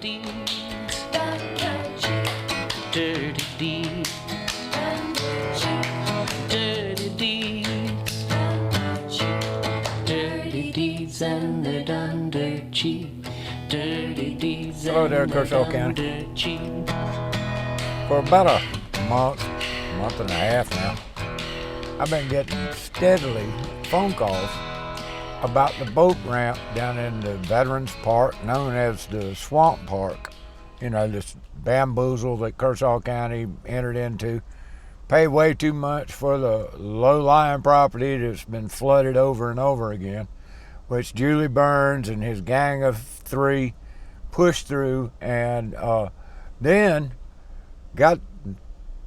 deeds, dirty deeds, dirty deeds, dirty deeds, and they're done dirt cheap. Dirty deeds, Hello there, and they're Kershaw done County. dirt cheap. For about a month and a half now, I've been getting steadily phone calls about the boat ramp down in the Veterans Park, known as the Swamp Park. You know, this bamboozle that Kershaw County entered into. Pay way too much for the low-lying property that's been flooded over and over again, which Julie Burns and his gang of three pushed through, and then got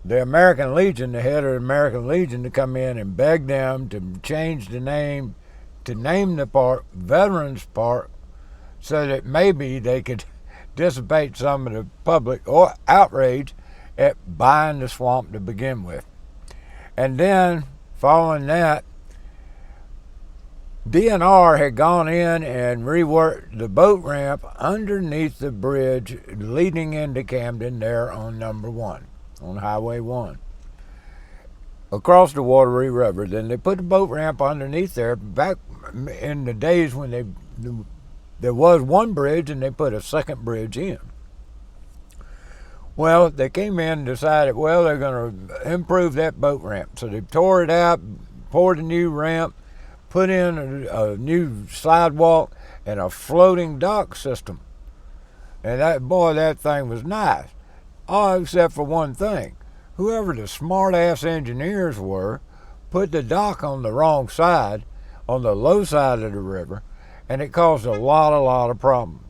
the American Legion, the head of the American Legion, to come in and beg them to change the name, to name the park Veterans Park, so that maybe they could dissipate some of the public or outrage at buying the swamp to begin with. And then, following that, DNR had gone in and reworked the boat ramp underneath the bridge leading into Camden there on number 1, on Highway 1, across the Wateree River. Then they put the boat ramp underneath there back in the days when there was one bridge and they put a second bridge in. Well, they came in and decided, well, they're going to improve that boat ramp. So they tore it out, poured a new ramp, put in a new sidewalk and a floating dock system. And that thing was nice. All except for one thing. Whoever the smart-ass engineers were put the dock on the wrong side, on the low side of the river, and it caused a lot of problems.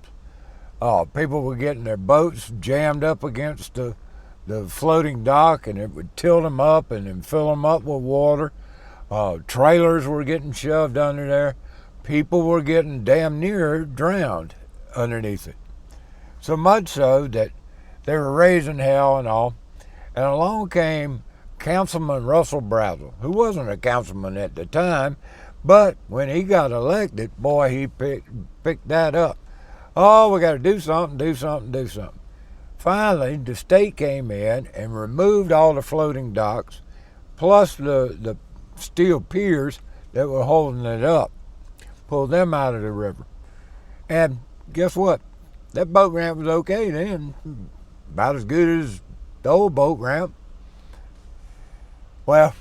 People were getting their boats jammed up against the floating dock, and it would tilt them up and then fill them up with water. Trailers were getting shoved under there. People were getting damn near drowned underneath it. So much so that they were raising hell and all. And along came Councilman Russell Brazel, who wasn't a councilman at the time, but when he got elected, boy, he picked that up. Oh, we got to do something. Finally, the state came in and removed all the floating docks, plus the steel piers that were holding it up, pulled them out of the river. And guess what? That boat ramp was okay then, about as good as the old boat ramp. Well,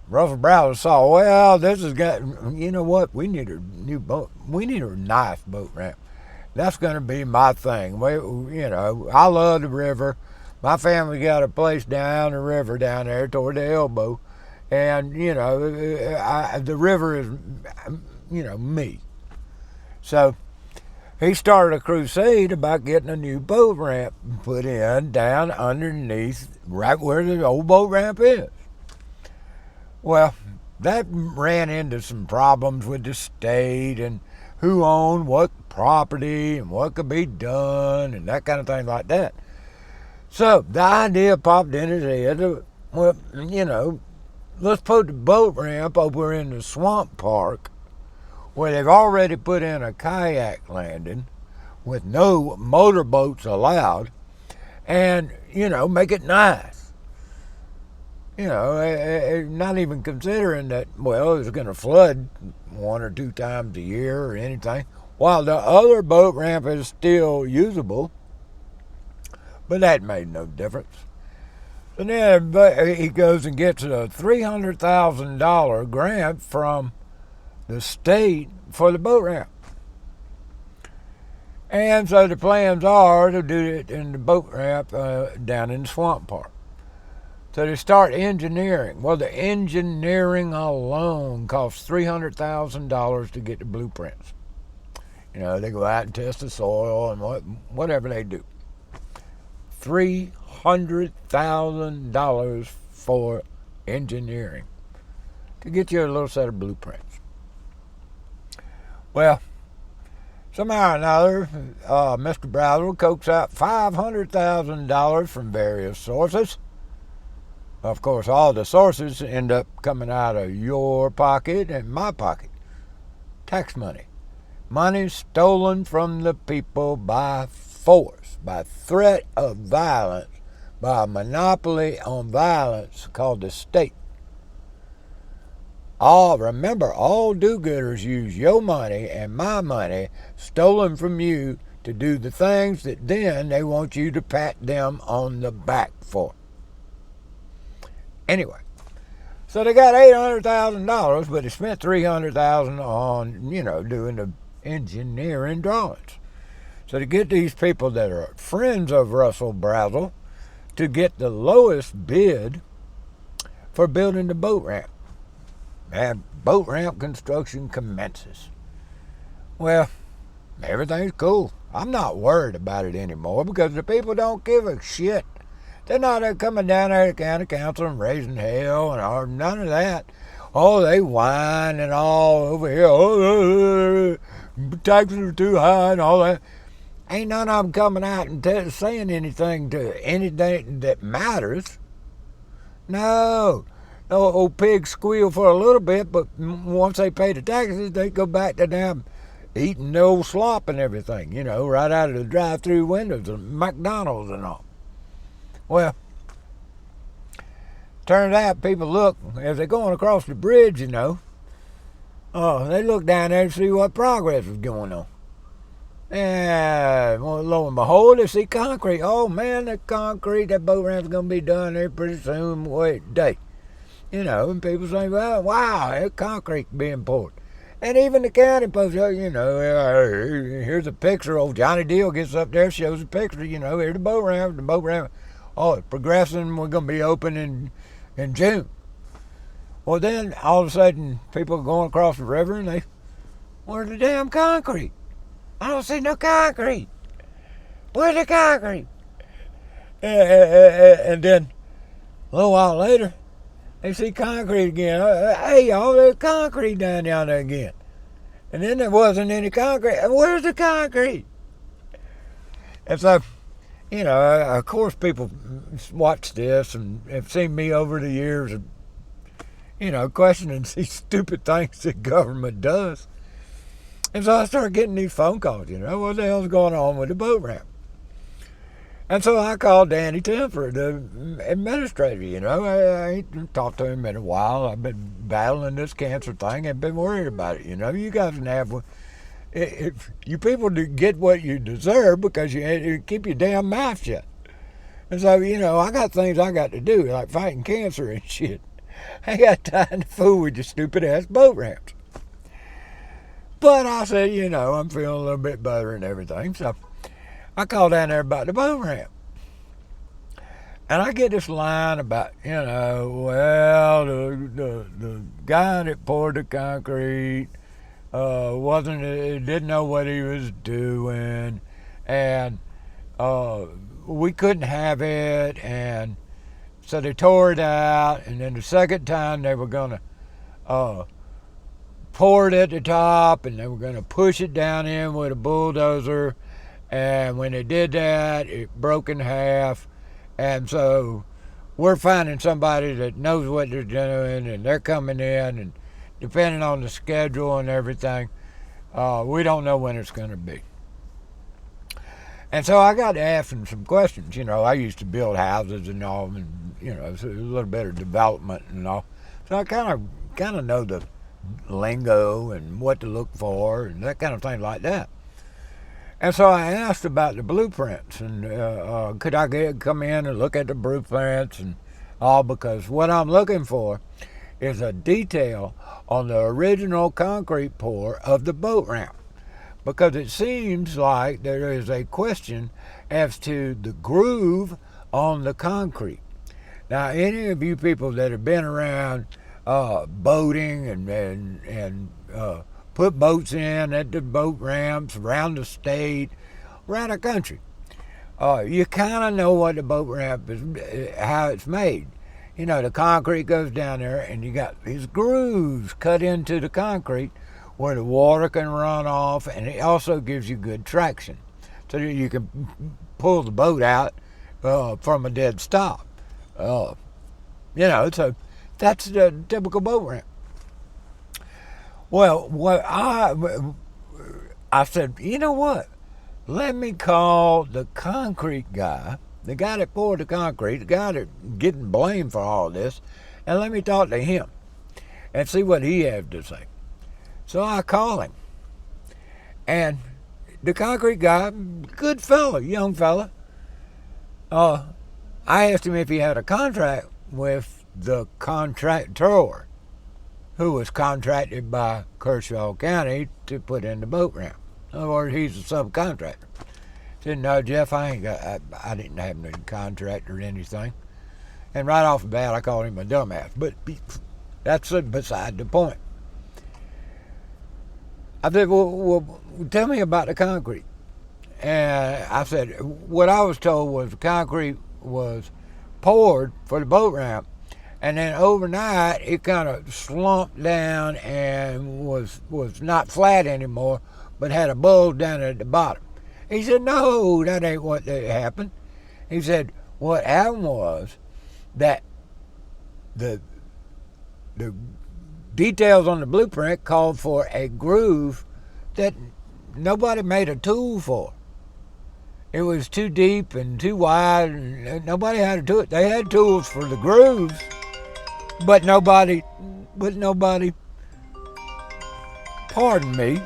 Russell Brazel saw, well, this has got, you know what? We need a new boat. We need a nice boat ramp. That's going to be my thing. I love the river. My family got a place down the river down there toward the elbow. And, the river is, me. So he started a crusade about getting a new boat ramp put in down underneath, right where the old boat ramp is. Well, that ran into some problems with the state and who owned what property and what could be done and that kind of thing like that. So the idea popped in his head, well, let's put the boat ramp over in the Swamp Park where they've already put in a kayak landing with no motorboats allowed and, make it nice. Not even considering that, well, it's going to flood 1 or 2 times a year or anything, while the other boat ramp is still usable. But that made no difference. So then he goes and gets a $300,000 grant from the state for the boat ramp. And so the plans are to do it in the boat ramp down in the Swamp Park. So they start engineering. Well, the engineering alone costs $300,000 to get the blueprints. They go out and test the soil and whatever they do. $300,000 for engineering to get you a little set of blueprints. Well, somehow or another, Mr. Brazel coaxed out $500,000 from various sources. Of course, all the sources end up coming out of your pocket and my pocket. Tax money. Money stolen from the people by force, by threat of violence, by a monopoly on violence called the state. Remember, all do-gooders use your money and my money stolen from you to do the things that then they want you to pat them on the back for. Anyway, so they got $800,000, but they spent $300,000 on, doing the engineering drawings. So to get these people that are friends of Russell Brazel to get the lowest bid for building the boat ramp. And boat ramp construction commences. Well, everything's cool. I'm not worried about it anymore because the people don't give a shit. They're not coming down there to the county council and raising hell and none of that. Oh, they whine and all over here. Oh, taxes are too high and all that. Ain't none of them coming out and saying anything that matters. No. Old pigs squeal for a little bit, but once they pay the taxes, they go back to them eating the old slop and everything, right out of the drive-through windows of McDonald's and all. Well, turns out people look, as they're going across the bridge, they look down there to see what progress is going on. And lo and behold, they see concrete. Oh, man, that boat ramp's going to be done there pretty soon. Wait a day. And people say, well, wow, there's concrete being poured. And even the county posts, here's a picture. Old Johnny Deal gets up there, shows a picture, here's the boat ramp. Oh, it's progressing. We're going to be open in June. Well, then, all of a sudden, people are going across the river, and where's the damn concrete? I don't see no concrete. Where's the concrete? And then, a little while later, they see concrete again. Hey, y'all, there's concrete down there again. And then there wasn't any concrete. Where's the concrete? And so, of course, people watch this and have seen me over the years, questioning these stupid things that government does. And so I started getting these phone calls, what the hell's going on with the boat ramp? And so I called Danny Temper, the administrator, I ain't talked to him in a while. I've been battling this cancer thing and been worried about it, You guys can have, if you people get what you deserve because you keep your damn mouth shut. And so, I got things I got to do, like fighting cancer and shit. I ain't got time to fool with your stupid ass boat ramps. But I said, I'm feeling a little bit better and everything, so I called down there about the boat ramp. And I get this line about, well, the guy that poured the concrete didn't know what he was doing, and we couldn't have it, and so they tore it out, and then the second time they were going to pour it at the top, and they were going to push it down in with a bulldozer. And when they did that, it broke in half. And so we're finding somebody that knows what they're doing, and they're coming in, and depending on the schedule and everything, we don't know when it's going to be. And so I got to ask them some questions. I used to build houses and all, and, so a little bit of development and all. So I kind of know the lingo and what to look for and that kind of thing like that. And so I asked about the blueprints and could I come in and look at the blueprints and all, because what I'm looking for is a detail on the original concrete pour of the boat ramp, because it seems like there is a question as to the groove on the concrete. Now, any of you people that have been around boating and put boats in at the boat ramps around the state, around the country, you kind of know what the boat ramp is, how it's made. The concrete goes down there, and you got these grooves cut into the concrete where the water can run off, and it also gives you good traction, so that you can pull the boat out from a dead stop. So that's the typical boat ramp. Well, what I said, you know what? let me call the concrete guy, the guy that poured the concrete, the guy that's getting blamed for all this, and let me talk to him and see what he has to say. So I call him. And the concrete guy, good fella, young fella, I asked him if he had a contract with the contractor who was contracted by Kershaw County to put in the boat ramp. In other words, he's a subcontractor. I said, no, Jeff, I didn't have no contract or anything. And right off the bat, I called him a dumbass. But that's beside the point. I said, well, tell me about the concrete. And I said, what I was told was the concrete was poured for the boat ramp, and then overnight it kind of slumped down and was not flat anymore, but had a bulge down at the bottom. He said, no, that ain't what happened. He said, what happened was that the details on the blueprint called for a groove that nobody made a tool for. It was too deep and too wide, and nobody had to do it. They had tools for the grooves, but nobody, pardon me,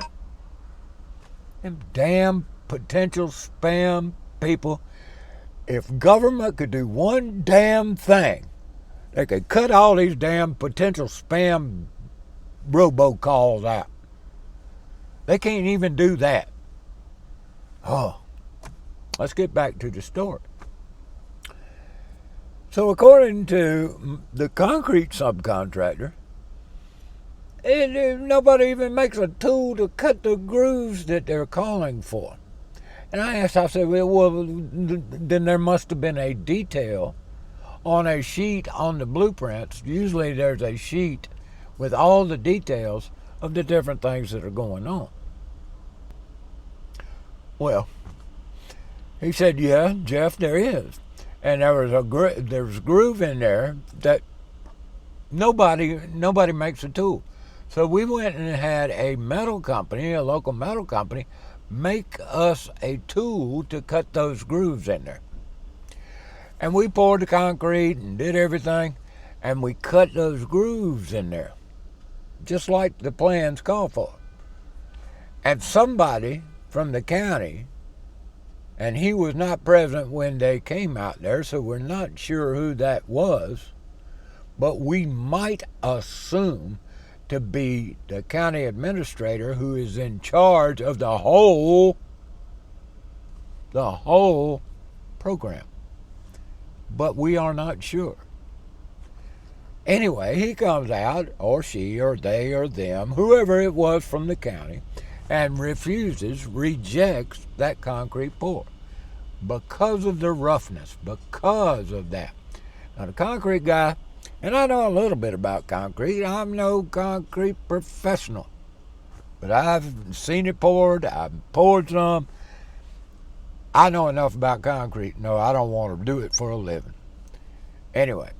them damn potential spam people. If government could do one damn thing, they could cut all these damn potential spam robocalls out. They can't even do that. Oh, let's get back to the story. So according to the concrete subcontractor, nobody even makes a tool to cut the grooves that they're calling for. And I said, well, then there must have been a detail on a sheet on the blueprints. Usually there's a sheet with all the details of the different things that are going on. Well, he said, yeah, Jeff, there is. And there was a groove in there that nobody makes a tool. So we went and had a local metal company, make us a tool to cut those grooves in there. And we poured the concrete and did everything, and we cut those grooves in there, just like the plans call for. And somebody from the county, and he was not present when they came out there, so we're not sure who that was, but we might assume to be the county administrator who is in charge of the whole program. But we are not sure. Anyway, he comes out, or she, or they, or them, whoever it was from the county, and rejects that concrete pour because of the roughness, because of that. Now, the concrete guy, and I know a little bit about concrete. I'm no concrete professional, but I've seen it poured. I've poured some. I know enough about concrete. No, I don't want to do it for a living. Anyway,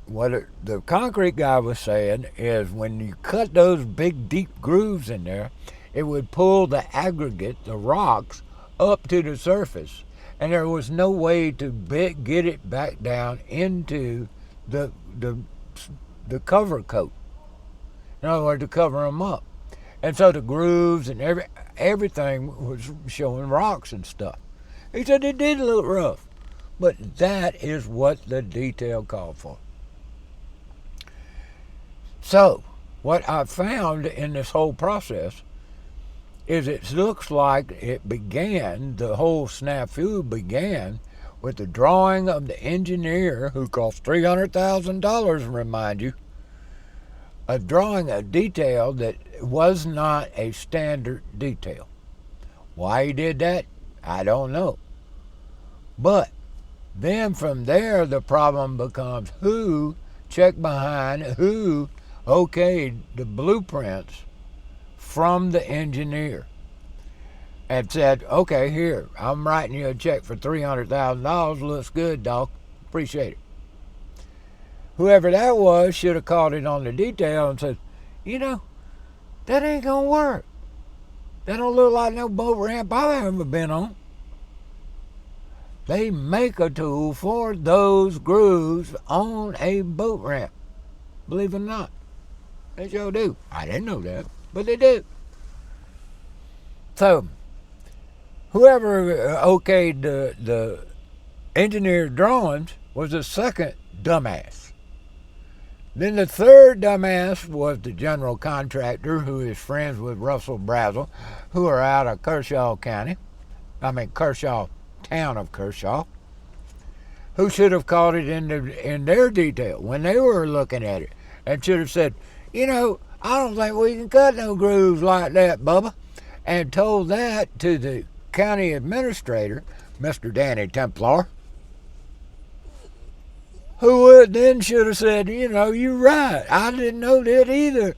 what the concrete guy was saying is when you cut those big, deep grooves in there, it would pull the aggregate, the rocks, up to the surface, and there was no way to get it back down into the cover coat. In other words, to cover them up. And so the grooves and everything was showing rocks and stuff. He said it did look rough, but that is what the detail called for. So what I found in this whole process is it looks like the whole snafu began with the drawing of the engineer who cost $300,000, remind you, of drawing a detail that was not a standard detail. Why he did that, I don't know. But then from there, the problem becomes who checked behind, who okayed the blueprints from the engineer and said, okay, here, I'm writing you a check for $300,000. Looks good, doc. Appreciate it. Whoever that was should have called it on the detail and said, that ain't going to work. That don't look like no boat ramp I've ever been on. They make a tool for those grooves on a boat ramp. Believe it or not. They sure do. I didn't know that, but they do. So, whoever okayed the engineer drawings was the second dumbass. Then the third dumbass was the general contractor, who is friends with Russell Brazel, who are out of Kershaw County. Kershaw, town of Kershaw, who should have caught it in their detail when they were looking at it, and should have said, I don't think we can cut no grooves like that, Bubba, and told that to the county administrator, Mr. Danny Templar, who then should have said, you're right, I didn't know that either,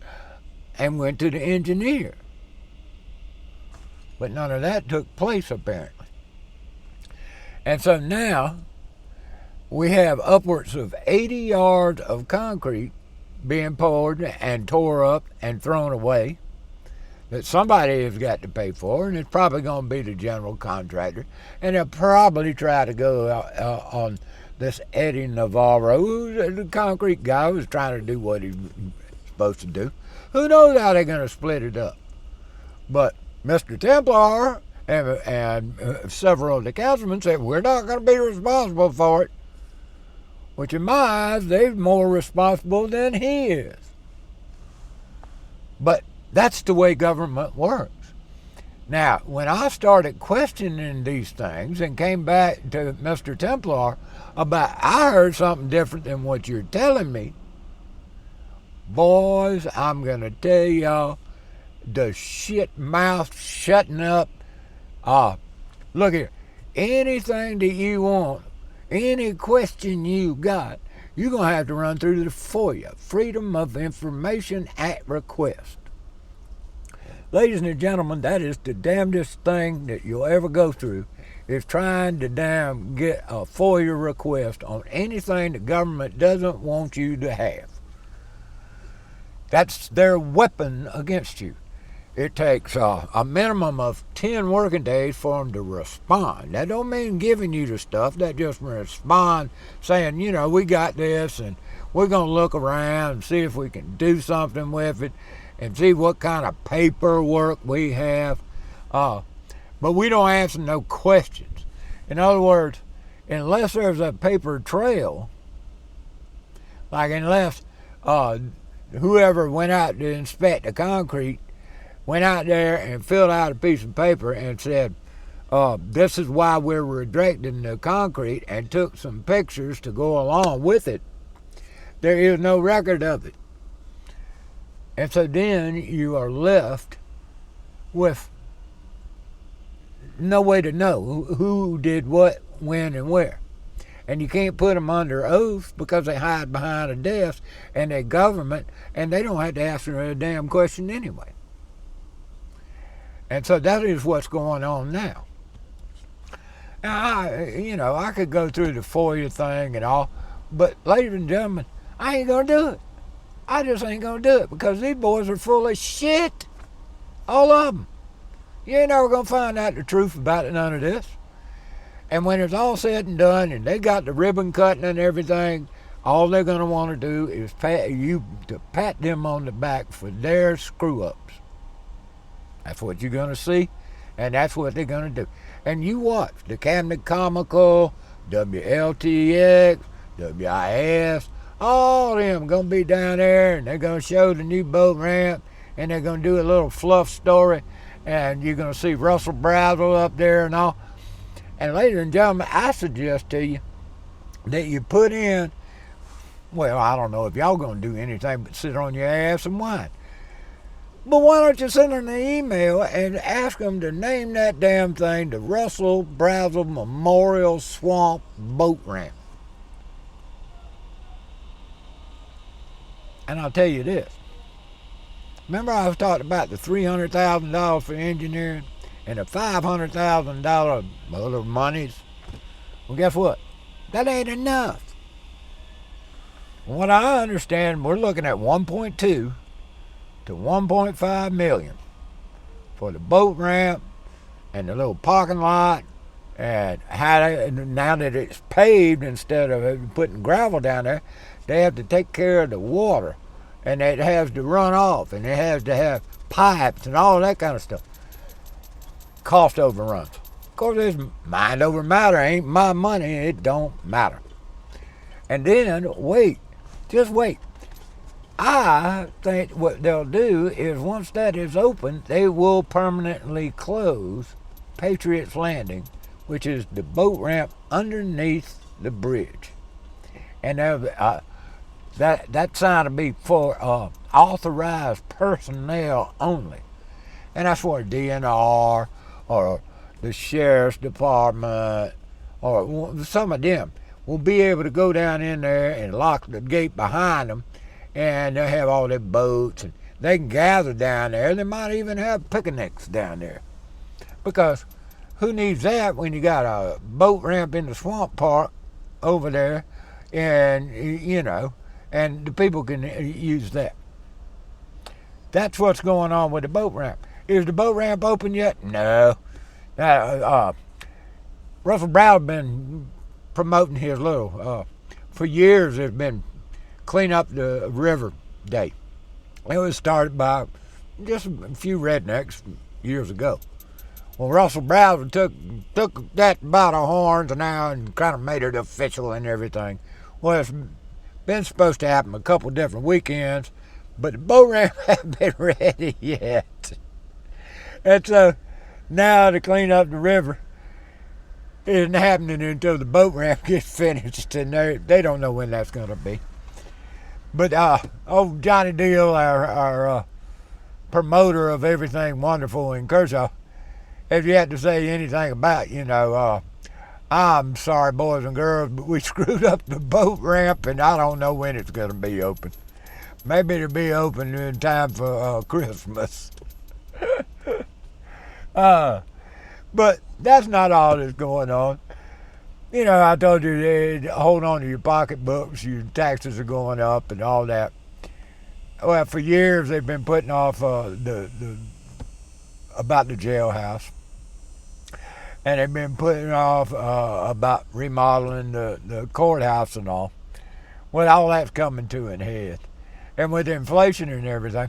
and went to the engineer. But none of that took place, apparently. And so now we have upwards of 80 yards of concrete being poured and tore up and thrown away that somebody has got to pay for, and it's probably going to be the general contractor. And they'll probably try to go on this Eddie Navarro, who's the concrete guy who's trying to do what he's supposed to do. Who knows how they're going to split it up? But Mr. Templar and several of the councilmen said, we're not going to be responsible for it. Which in my eyes, they're more responsible than he is. But that's the way government works. Now, when I started questioning these things and came back to Mr. Templar about, I heard something different than what you're telling me, boys, I'm going to tell y'all, the shit mouth shutting up. Look here, anything that you want, any question you got, you're going to have to run through the FOIA, Freedom of Information Act request. Ladies and gentlemen, that is the damnedest thing that you'll ever go through, is trying to get a FOIA request on anything the government doesn't want you to have. That's their weapon against you. It takes a minimum of 10 working days for them to respond. That don't mean giving you the stuff. That just respond saying, we got this and we're going to look around and see if we can do something with it and see what kind of paperwork we have. But we don't answer no questions. In other words, unless there's a paper trail, like unless whoever went out to inspect the concrete went out there and filled out a piece of paper and said, this is why we're rejecting the concrete, and took some pictures to go along with it, there is no record of it. And so then you are left with no way to know who did what, when, and where. And you can't put them under oath because they hide behind a desk and they're government, and they don't have to answer a damn question anyway. And so that is what's going on now. Now, I could go through the FOIA thing and all, but ladies and gentlemen, I ain't going to do it. I just ain't going to do it because these boys are full of shit. All of them. You ain't never going to find out the truth about none of this. And when it's all said and done and they got the ribbon cutting and everything, all they're going to want to do is pat them on the back for their screw-ups. That's what you're going to see, and that's what they're going to do. And you watch the Cabinet Comical, WLTX, WIS, all of them going to be down there, and they're going to show the new boat ramp, and they're going to do a little fluff story, and you're going to see Russell Brazel up there and all. And ladies and gentlemen, I suggest to you that you put in, well, I don't know if y'all going to do anything but sit on your ass and whine. But why don't you send them an email and ask them to name that damn thing the Russell Brazel Memorial Swamp Boat Ramp? And I'll tell you this. Remember I was talking about the $300,000 for engineering and the $500,000 other monies? Well, guess what? That ain't enough. From what I understand, we're looking at 1.2 to 1.5 million for the boat ramp and the little parking lot, and now that it's paved instead of putting gravel down there, they have to take care of the water, and it has to run off, and it has to have pipes and all that kind of stuff. Cost overruns. Of course, it's mind over matter. Ain't my money. It don't matter. And then just wait. I think what they'll do is once that is open, they will permanently close Patriots Landing, which is the boat ramp underneath the bridge. And that sign will be for authorized personnel only. And that's for DNR or the sheriff's department or some of them will be able to go down in there and lock the gate behind them, and they'll have all their boats and they can gather down there. They might even have picnics down there, because who needs that when you got a boat ramp in the swamp park over there, and and the people can use that. That's what's going on with the boat ramp. Is the boat ramp open yet? No. Russell Brow's been promoting his for years there's been Clean Up the River Day. It was started by just a few rednecks years ago. Well, Russell Browse took that by the horns now and kind of made it official and everything. Well, it's been supposed to happen a couple different weekends, but the boat ramp hasn't been ready yet. And so now to clean up the river isn't happening until the boat ramp gets finished, and they don't know when that's going to be. But old Johnny Deal, our promoter of everything wonderful in Kershaw, if you had to say anything about, I'm sorry, boys and girls, but we screwed up the boat ramp, and I don't know when it's going to be open. Maybe it'll be open in time for Christmas. But that's not all that's going on. I told you, hold on to your pocketbooks, your taxes are going up and all that. Well, for years they've been putting off about the jailhouse. And they've been putting off about remodeling the courthouse and all. Well, all that's coming to an head. And with inflation and everything,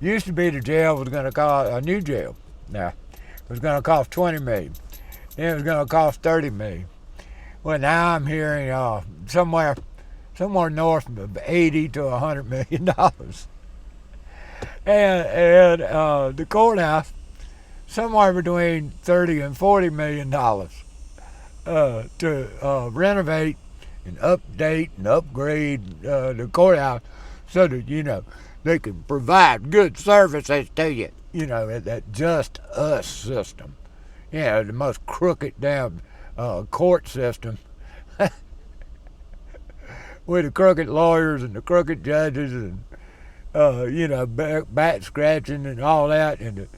used to be the jail was going to cost, a new jail now, it was going to cost $20 million. Then it was going to cost $30 million. Well, now I'm hearing somewhere north of $80 to $100 million. And the courthouse, somewhere between $30 and $40 million to renovate and update and upgrade the courthouse so that, they can provide good services to you, that just us system. The most crooked damn court system with the crooked lawyers and the crooked judges and, back scratching and all that, and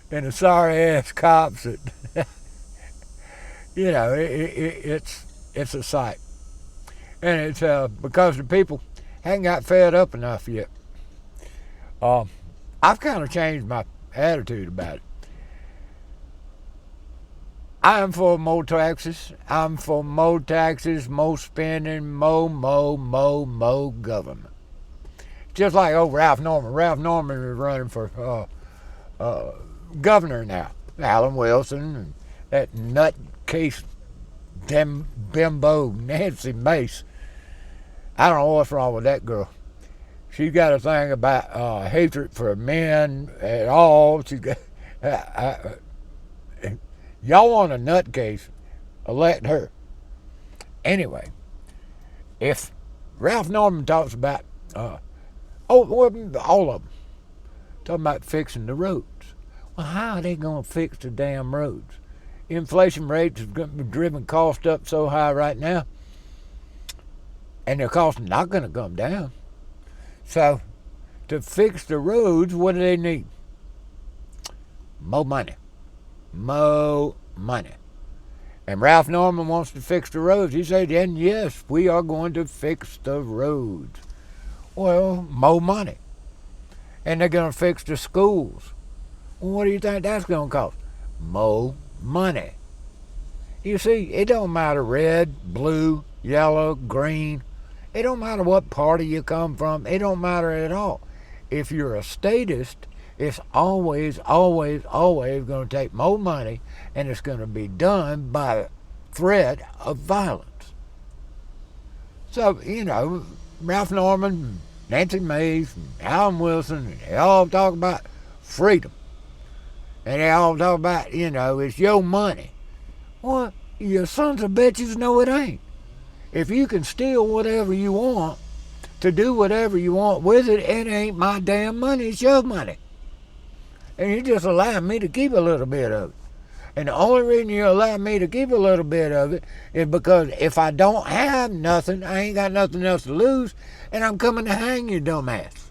the sorry-ass cops that, it's a sight. And it's because the people haven't got fed up enough yet. I've kind of changed my attitude about it. I'm for more taxes. I'm for more taxes, more spending, more government. Just like old Ralph Norman. Ralph Norman is running for governor now. Alan Wilson and that nutcase bimbo Nancy Mace. I don't know what's wrong with that girl. She's got a thing about hatred for men at all. She's got, y'all want a nutcase, elect her. Anyway, if Ralph Norman talks about, all of them, talking about fixing the roads. Well, how are they going to fix the damn roads? Inflation rates have driven costs up so high right now, and their costs are not going to come down. So, to fix the roads, what do they need? More money. More money. And Ralph Norman wants to fix the roads. He said, and yes, we are going to fix the roads. Well, more money. And they're going to fix the schools. Well, what do you think that's going to cost? More money. You see, it don't matter red, blue, yellow, green. It don't matter what party you come from. It don't matter at all. If you're a statist, it's always, always, always going to take more money, and it's going to be done by threat of violence. So, Ralph Norman, Nancy Mace, and Alan Wilson, they all talk about freedom. And they all talk about, it's your money. Well, you sons of bitches know it ain't. If you can steal whatever you want, to do whatever you want with it, it ain't my damn money, it's your money. And you just allow me to keep a little bit of it. And the only reason you allow me to keep a little bit of it is because if I don't have nothing, I ain't got nothing else to lose, and I'm coming to hang you, dumbass.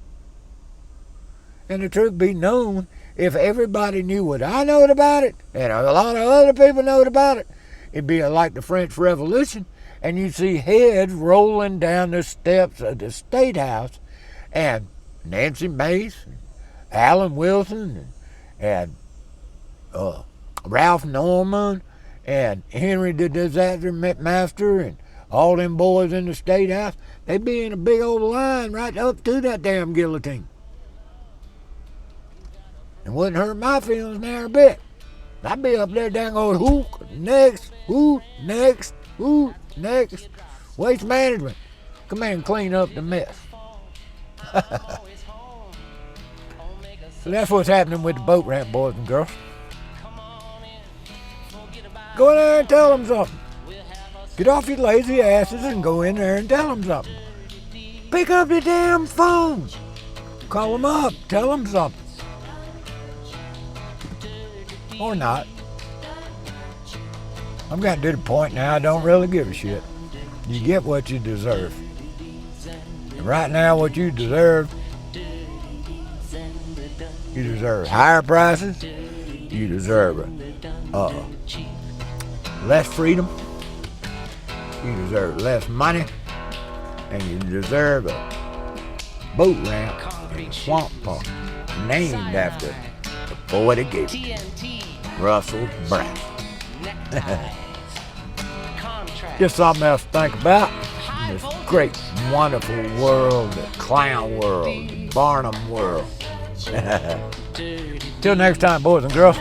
And the truth be known, if everybody knew what I knowed about it, and a lot of other people knowed about it, it'd be like the French Revolution, and you'd see heads rolling down the steps of the State House, and Nancy Mace, and Alan Wilson, and Ralph Norman, and Henry the Disaster Master, and all them boys in the State House, they'd be in a big old line right up to that damn guillotine. It wouldn't hurt my feelings now a bit. I'd be up there dang old who next, who next, who next. Waste management. Come in and clean up the mess. So that's what's happening with the boat ramp, boys and girls. Go in there and tell them something. Get off your lazy asses and go in there and tell them something. Pick up the damn phone. Call them up. Tell them something. Or not. I'm getting to the point now I don't really give a shit. You get what you deserve. And right now what you deserve higher prices. You deserve less freedom. You deserve less money. And you deserve a boat ramp in a swamp park named after the boy that gave it, Russell Brown. Just something else to think about in this great, wonderful world, the clown world, the Barnum world. Till next time, boys and girls.